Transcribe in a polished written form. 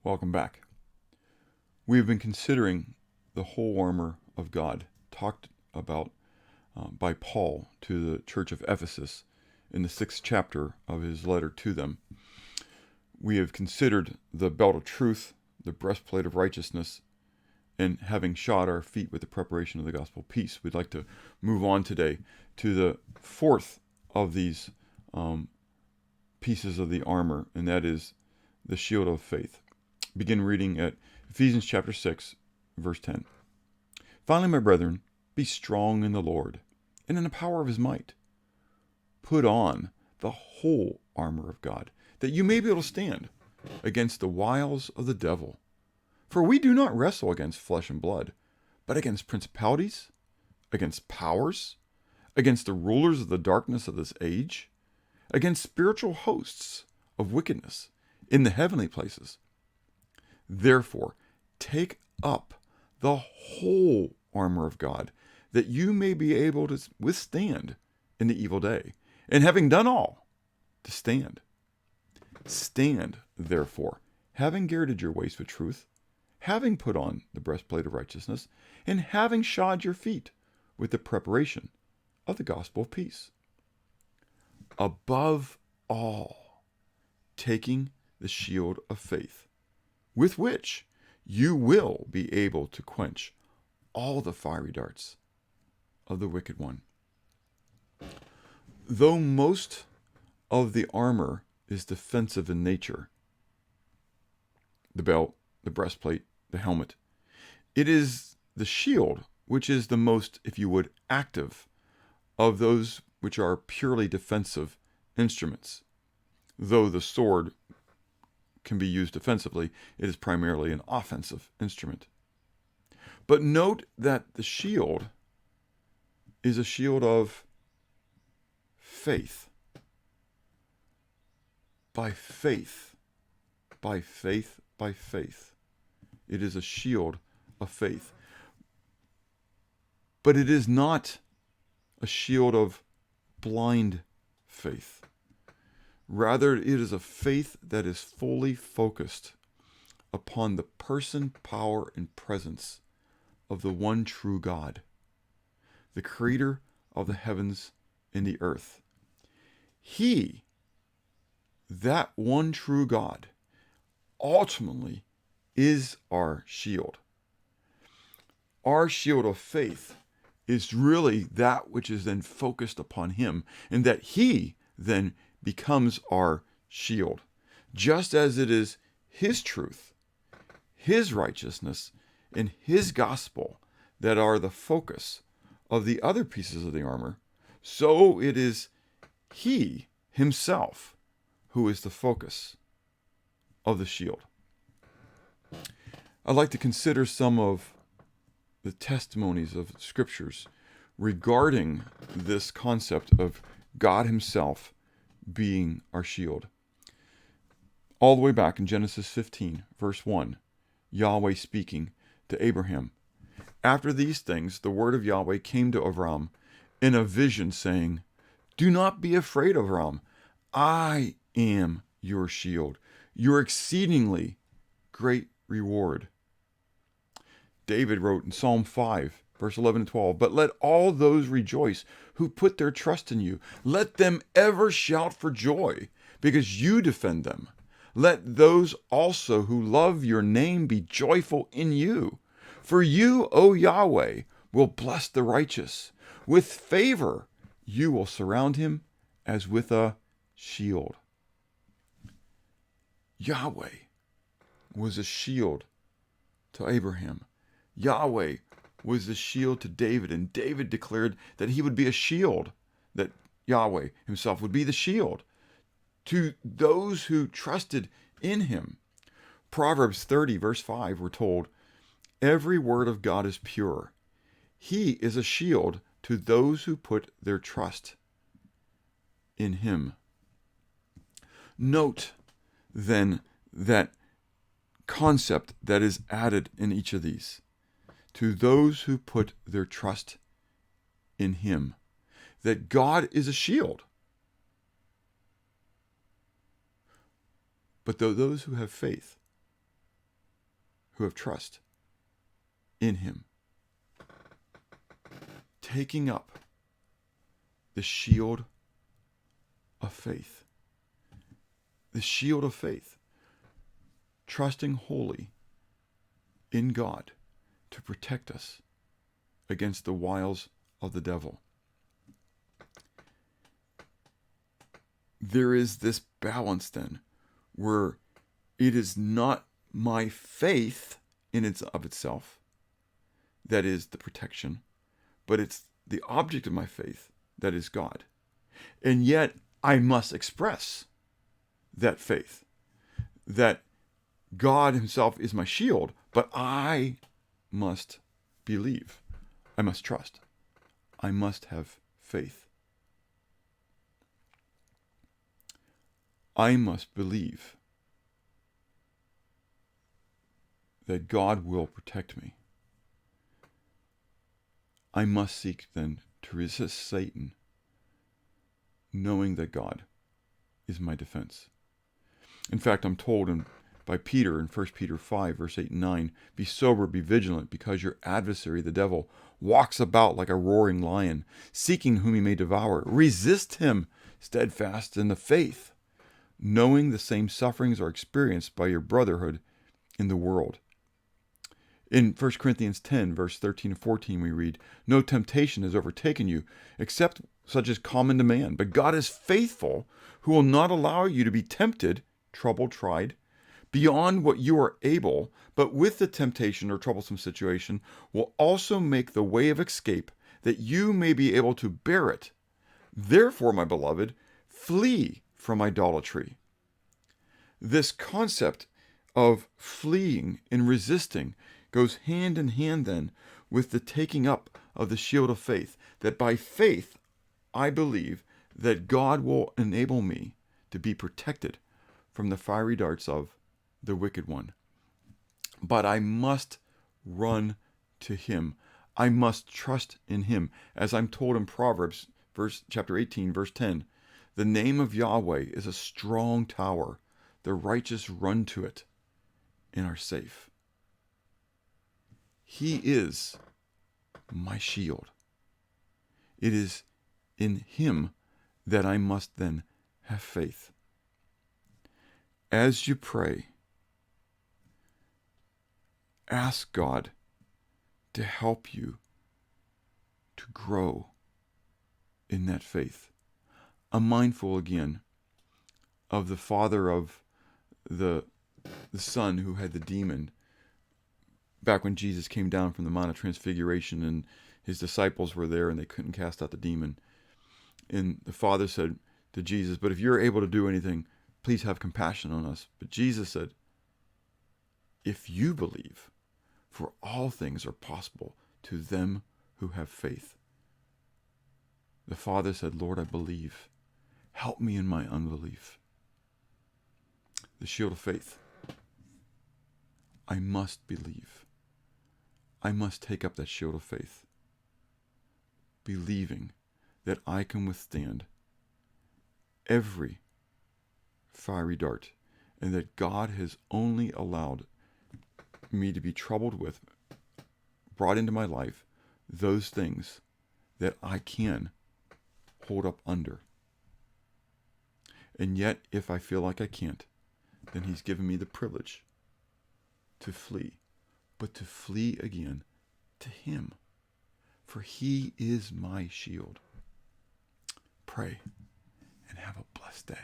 Welcome back. We have been considering the whole armor of God, talked about by Paul to the church of Ephesus in the 6th chapter of his letter to them. We have considered the belt of truth, the breastplate of righteousness, and having shod our feet with the preparation of the gospel of peace. We'd like to move on today to the fourth of these pieces of the armor, and that is the shield of faith. Begin reading at Ephesians chapter 6, verse 10. Finally, my brethren, be strong in the Lord and in the power of his might. Put on the whole armor of God, that you may be able to stand against the wiles of the devil. For we do not wrestle against flesh and blood, but against principalities, against powers, against the rulers of the darkness of this age, against spiritual hosts of wickedness in the heavenly places. Therefore, take up the whole armor of God, that you may be able to withstand in the evil day, and having done all, to stand. Stand, therefore, having girded your waist with truth, having put on the breastplate of righteousness, and having shod your feet with the preparation of the gospel of peace. Above all, taking the shield of faith, with which you will be able to quench all the fiery darts of the wicked one. Though most of the armor is defensive in nature, the belt, the breastplate, the helmet, it is the shield which is the most, if you would, active of those which are purely defensive instruments. Though the sword can be used defensively, it is primarily an offensive instrument. But note that the shield is a shield of faith. By faith, by faith, by faith. It is a shield of faith. But it is not a shield of blind faith. Rather, it is a faith that is fully focused upon the person, power, and presence of the one true God, the creator of the heavens and the earth. He, that one true God, ultimately is our shield. Our shield of faith is really that which is then focused upon him, and that he then becomes our shield, just as it is his truth, his righteousness, and his gospel that are the focus of the other pieces of the armor. So it is he himself who is the focus of the shield. I'd like to consider some of the testimonies of scriptures regarding this concept of God himself being our shield. All the way back in Genesis 15, verse 1, Yahweh speaking to Abraham. After these things, the word of Yahweh came to Abram in a vision, saying, Do not be afraid, Abram. I am your shield, your exceedingly great reward. David wrote in Psalm 5, verse 11 and 12, But let all those rejoice who put their trust in you. Let them ever shout for joy, because you defend them. Let those also who love your name be joyful in you. For you, O Yahweh, will bless the righteous. With favor you will surround him as with a shield. Yahweh was a shield to Abraham. Yahweh was the shield to David, and David declared that he would be a shield, that Yahweh himself would be the shield to those who trusted in him. Proverbs 30, verse 5, we're told, Every word of God is pure. He is a shield to those who put their trust in him. Note, then, that concept that is added in each of these. To those who put their trust in him. That God is a shield. But those who have faith who have trust in him. Taking up the shield of faith. The shield of faith. Trusting wholly in God to protect us against the wiles of the devil. There is this balance then where it is not my faith in and of itself that is the protection, but it's the object of my faith that is God. And yet I must express that faith, that God himself is my shield, but I must believe. I must trust. I must have faith. I must believe that God will protect me. I must seek then to resist Satan, knowing that God is my defense. In fact, I'm told by Peter in 1 Peter 5, verse 8 and 9, be sober, be vigilant, because your adversary, the devil, walks about like a roaring lion, seeking whom he may devour. Resist him, steadfast in the faith, knowing the same sufferings are experienced by your brotherhood in the world. In 1 Corinthians 10, verse 13 and 14, we read, no temptation has overtaken you, except such as common to man. But God is faithful, who will not allow you to be tempted, troubled, tried, beyond what you are able, but with the temptation or troublesome situation will also make the way of escape, that you may be able to bear it. Therefore, my beloved, flee from idolatry. This concept of fleeing and resisting goes hand in hand then with the taking up of the shield of faith, that by faith I believe that God will enable me to be protected from the fiery darts of the wicked one. But I must run to him. I must trust in him. As I'm told in Proverbs chapter 18, verse 10, the name of Yahweh is a strong tower. The righteous run to it and are safe. He is my shield. It is in him that I must then have faith. As you pray, ask God to help you to grow in that faith. I'm mindful again of the father of the son who had the demon back when Jesus came down from the Mount of Transfiguration and his disciples were there and they couldn't cast out the demon. And the father said to Jesus, but if you're able to do anything, please have compassion on us. But Jesus said, if you believe, for all things are possible to them who have faith. The father said, Lord, I believe. Help me in my unbelief. The shield of faith. I must believe. I must take up that shield of faith, believing that I can withstand every fiery dart, and that God has only allowed me to be troubled with, brought into my life, those things that I can hold up under. And yet, if I feel like I can't, then he's given me the privilege to flee, but to flee again to him, for he is my shield. Pray and have a blessed day.